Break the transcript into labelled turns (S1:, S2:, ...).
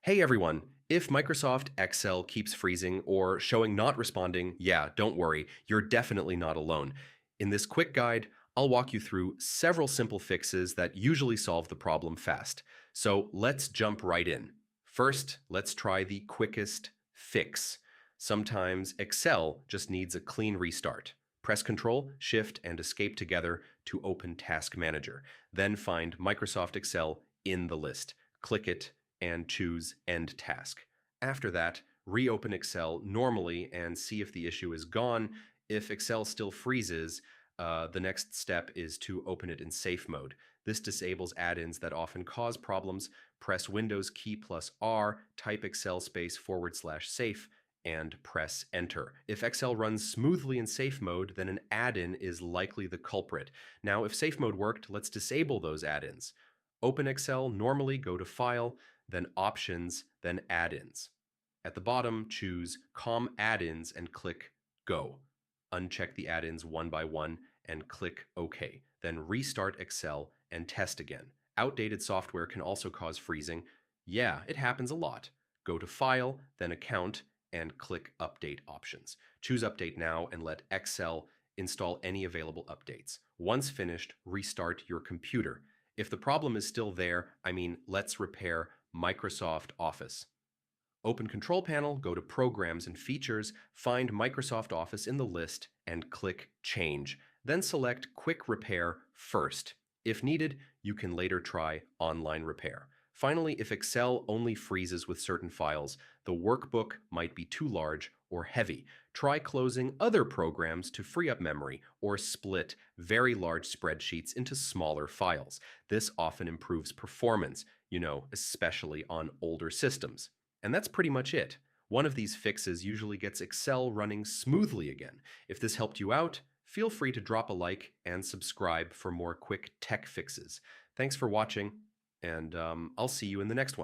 S1: Hey everyone, if Microsoft Excel keeps freezing or showing not responding, yeah, don't worry, you're definitely not alone. In this quick guide, I'll walk you through several simple fixes that usually solve the problem fast. So let's jump right in. First, let's try the quickest fix. Sometimes Excel just needs a clean restart. Press Ctrl, Shift, and Escape together to open Task Manager. Then find Microsoft Excel in the list. Click it and choose End Task. After that, reopen Excel normally and see if the issue is gone. If Excel still freezes, the next step is to open it in safe mode. This disables add-ins that often cause problems. Press Windows key plus R, type Excel space /safe, and press Enter. If Excel runs smoothly in safe mode, then an add-in is likely the culprit. Now, if safe mode worked, let's disable those add-ins. Open Excel normally, go to File, then Options, then Add-ins. At the bottom, choose COM Add-ins and click Go. Uncheck the add-ins one by one and click OK. Then restart Excel and test again. Outdated software can also cause freezing. Yeah, it happens a lot. Go to File, then Account, and click Update Options. Choose Update Now and let Excel install any available updates. Once finished, restart your computer. If the problem is still there, let's repair Microsoft Office. Open Control Panel, go to Programs and Features, find Microsoft Office in the list, and click Change. Then select Quick Repair first. If needed, you can later try Online Repair. Finally, if Excel only freezes with certain files, the workbook might be too large or heavy. Try closing other programs to free up memory or split very large spreadsheets into smaller files. This often improves performance, especially on older systems. And that's pretty much it. One of these fixes usually gets Excel running smoothly again. If this helped you out, feel free to drop a like and subscribe for more quick tech fixes. Thanks for watching, and I'll see you in the next one.